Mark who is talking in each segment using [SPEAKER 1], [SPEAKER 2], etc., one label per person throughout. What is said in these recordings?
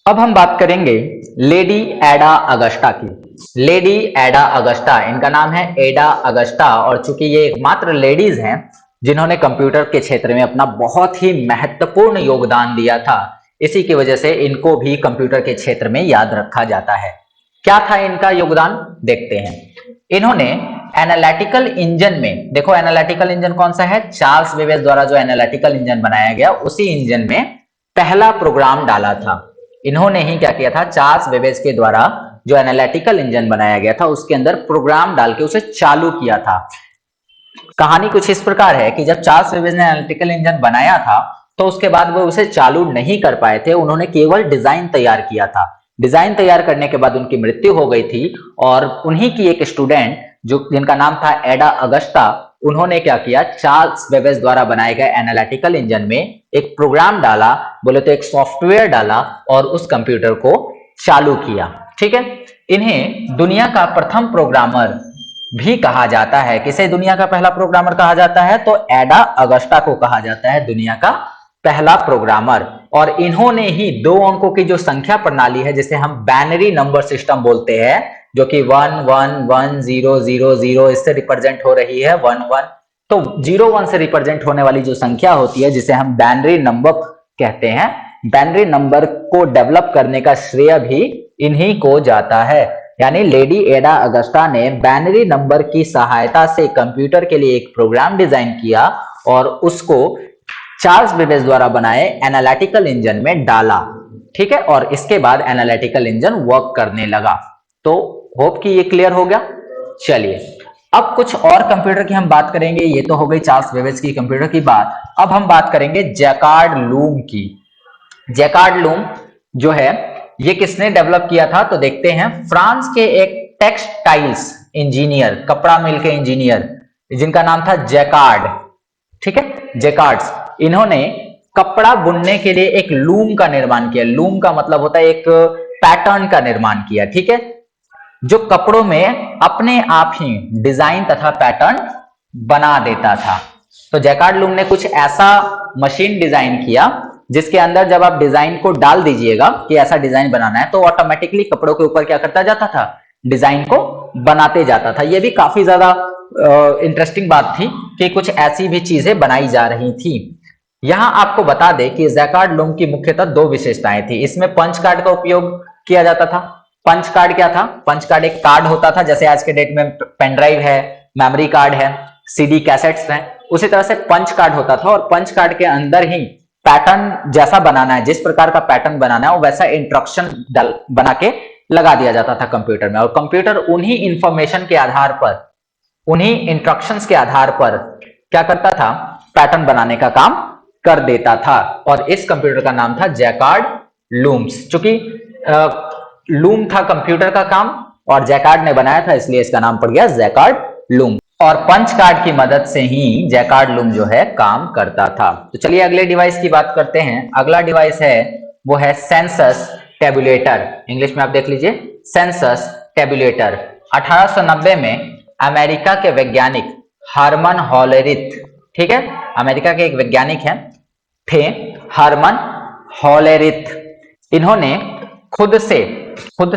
[SPEAKER 1] अब हम बात करेंगे लेडी एडा अगस्टा की। लेडी एडा अगस्टा, इनका नाम है एडा अगस्टा, और चूंकि ये एकमात्र लेडीज हैं जिन्होंने कंप्यूटर के क्षेत्र में अपना बहुत ही महत्वपूर्ण योगदान दिया था, इसी की वजह से इनको भी कंप्यूटर के क्षेत्र में याद रखा जाता है। क्या था इनका योगदान, देखते हैं। इन्होंने एनालिटिकल इंजन में, देखो एनालिटिकल इंजन कौन सा है, चार्ल्स बेबेज द्वारा जो एनालिटिकल इंजन बनाया गया, उसी इंजन में पहला प्रोग्राम डाला था। इन्होंने ही क्या किया था, चार्ल्स बेबेज के द्वारा जो एनालिटिकल इंजन बनाया गया था उसके अंदर प्रोग्राम डाल के उसे चालू किया था। कहानी कुछ इस प्रकार है कि जब चार्ल्स बेबेज ने एनालिटिकल इंजन बनाया था तो उसके बाद वो उसे चालू नहीं कर पाए थे, उन्होंने केवल डिजाइन तैयार किया था। डिजाइन तैयार करने के बाद उनकी मृत्यु हो गई थी और उन्हीं की एक स्टूडेंट जो जिनका नाम था एडा अगस्टा, उन्होंने क्या किया, चार्ल्स बेबेज द्वारा बनाए गए एनालिटिकल इंजन में एक प्रोग्राम डाला, बोले तो एक सॉफ्टवेयर डाला और उस कंप्यूटर को चालू किया। ठीक है, इन्हें दुनिया का प्रथम प्रोग्रामर भी कहा जाता है। किसे दुनिया का पहला प्रोग्रामर कहा जाता है, तो एडा अगस्टा को कहा जाता है दुनिया का पहला प्रोग्रामर। और इन्होंने ही दो अंकों की जो संख्या प्रणाली है जिसे हम बाइनरी नंबर सिस्टम बोलते हैं, जो कि 1 1 1 0 0 0 इससे रिप्रेजेंट हो रही है 1 1, तो 0 1 से रिप्रेजेंट होने वाली जो संख्या होती है जिसे हम बाइनरी नंबर कहते हैं, बाइनरी नंबर को डेवलप करने का श्रेय भी इन्हीं को जाता है। यानी लेडी एडा अगस्टा ने बाइनरी नंबर की सहायता से कंप्यूटर के लिए एक प्रोग्राम डिजाइन किया और उसको चार्ल्स बेबेज द्वारा बनाए एनालिटिकल इंजन में डाला। ठीक है, और इसके बाद एनालिटिकल इंजन वर्क करने लगा। तो होप कि ये क्लियर हो गया। चलिए अब कुछ और कंप्यूटर की हम बात करेंगे। ये तो हो गई चार्ल्स बेबेज की कंप्यूटर की बात। अब हम बात करेंगे जैकार्ड लूम की। जैकार्ड लूम जो है ये किसने डेवलप किया था, तो देखते हैं। फ्रांस के एक टेक्सटाइल्स इंजीनियर, कपड़ा मिल के इंजीनियर जिनका नाम था जैकार्ड, ठीक है, जैकार्ड्स, इन्होंने कपड़ा बुनने के लिए एक लूम का निर्माण किया। लूम का मतलब होता है एक पैटर्न का निर्माण किया। ठीक है, जो कपड़ों में अपने आप ही डिजाइन तथा पैटर्न बना देता था। तो जैकार्ड लूम ने कुछ ऐसा मशीन डिजाइन किया जिसके अंदर जब आप डिजाइन को डाल दीजिएगा कि ऐसा डिजाइन बनाना है, तो ऑटोमेटिकली कपड़ों के ऊपर क्या करता जाता था, डिजाइन को बनाते जाता था। यह भी काफी ज्यादा इंटरेस्टिंग बात थी कि कुछ ऐसी भी चीजें बनाई जा रही थी। यहां आपको बता दें कि जैकार्ड लूम की मुख्यतः दो विशेषताएं थी। इसमें पंच कार्ड का उपयोग किया जाता था। पंच कार्ड क्या था, पंच कार्ड एक कार्ड होता था, जैसे आज के डेट में पेन ड्राइव है, मेमोरी कार्ड है, सीडी कैसेट्स हैं, उसी तरह से पंच कार्ड होता था। और पंच कार्ड के अंदर ही पैटर्न जैसा बनाना है, जिस प्रकार का पैटर्न बनाना है, वो वैसा इंस्ट्रक्शन बना के लगा दिया जाता था कंप्यूटर में। और कंप्यूटर उन्हीं इंफॉर्मेशन के आधार पर, उन्हीं इंस्ट्रक्शंस के आधार पर क्या करता था, पैटर्न बनाने का काम कर देता था। और इस कंप्यूटर का नाम था जैकार्ड लूम्स। चूंकि लूम था कंप्यूटर का काम और जैकार्ड ने बनाया था, इसलिए इसका नाम पड़ गया जैकार्ड लूम। और पंच कार्ड की मदद से ही जैकार्ड लूम जो है काम करता था। तो चलिए अगले डिवाइस की बात करते हैं। अगला डिवाइस है वो है सेंसस टेबुलेटर। इंग्लिश में आप देख लीजिए, सेंसस टेबुलेटर। 1890 में अमेरिका के वैज्ञानिक हरमन हॉलेरिथ, ठीक है, अमेरिका के एक वैज्ञानिक हैं थे हरमन हॉलेरिथ, इन्होंने खुद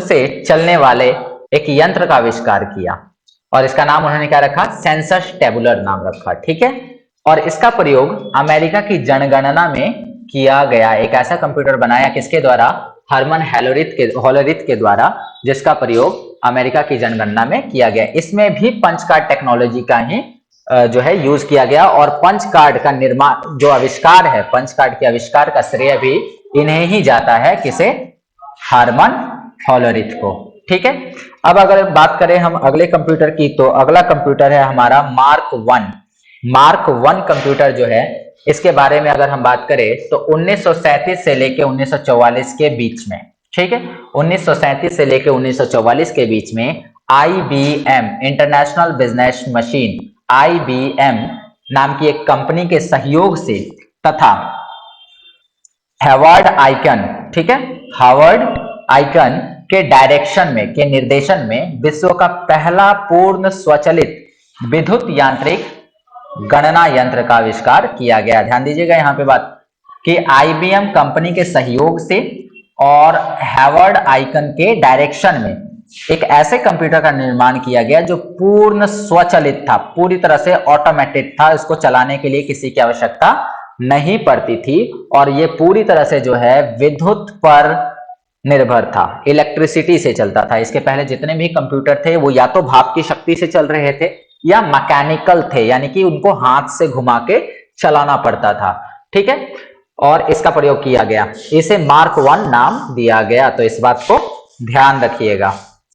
[SPEAKER 1] से चलने वाले एक यंत्र का आविष्कार किया और इसका नाम उन्होंने क्या रखा, सेंसस टेबुलर नाम रखा। ठीक है, और इसका प्रयोग अमेरिका की जनगणना में किया गया। एक ऐसा कंप्यूटर बनाया किसके द्वारा, हरमन हॉलेरिथ के द्वारा, जिसका प्रयोग अमेरिका की जनगणना में किया गया। इसमें भी पंच कार्ड टेक्नोलॉजी का ही जो है यूज किया गया। और पंच कार्ड का निर्माण, जो आविष्कार है, पंच कार्ड के आविष्कार का श्रेय भी इन्हें ही जाता है। किसे, हरमन हॉलेरिथ को। ठीक है, अब अगर बात करें हम अगले कंप्यूटर की, तो अगला कंप्यूटर है हमारा मार्क 1। मार्क 1 कंप्यूटर जो है, इसके बारे में अगर हम बात करें तो 1937 से लेकर 1944 के बीच में, ठीक है, 1937 से लेकर 1944 के बीच में IBM international business machine, IBM नाम की एक कंपनी के सहयोग से तथा हार्वर्ड आइकन, ठीक है, हार्वर्ड आइकन के डायरेक्शन में, के निर्देशन में विश्व का पहला पूर्ण स्वचालित विद्युत यांत्रिक गणना यंत्र का आविष्कार किया गया। ध्यान दीजिएगा यहाँ पे बात कि IBM कंपनी के सहयोग से और हैवर्ड आइकन के डायरेक्शन में एक ऐसे कंप्यूटर का निर्माण किया गया जो पूर्ण स्वचालित था, पूरी तरह से ऑटोमेटेड था, इसको चलाने के लिए किसी की आवश्यकता नहीं पड़ती थी और ये पूरी तरह से जो है विद्युत पर निर्भर था, इलेक्ट्रिसिटी से चलता था। इसके पहले जितने भी कंप्यूटर थे वो या तो भाप की शक्ति से चल रहे थे या मैकेनिकल थे, यानी कि उनको हाथ से घुमा के चलाना पड़ता था। ठीक है, और इसका प्रयोग किया गया, इसे मार्क 1 नाम दिया गया, तो इस बात को ध्यान रखिएगा।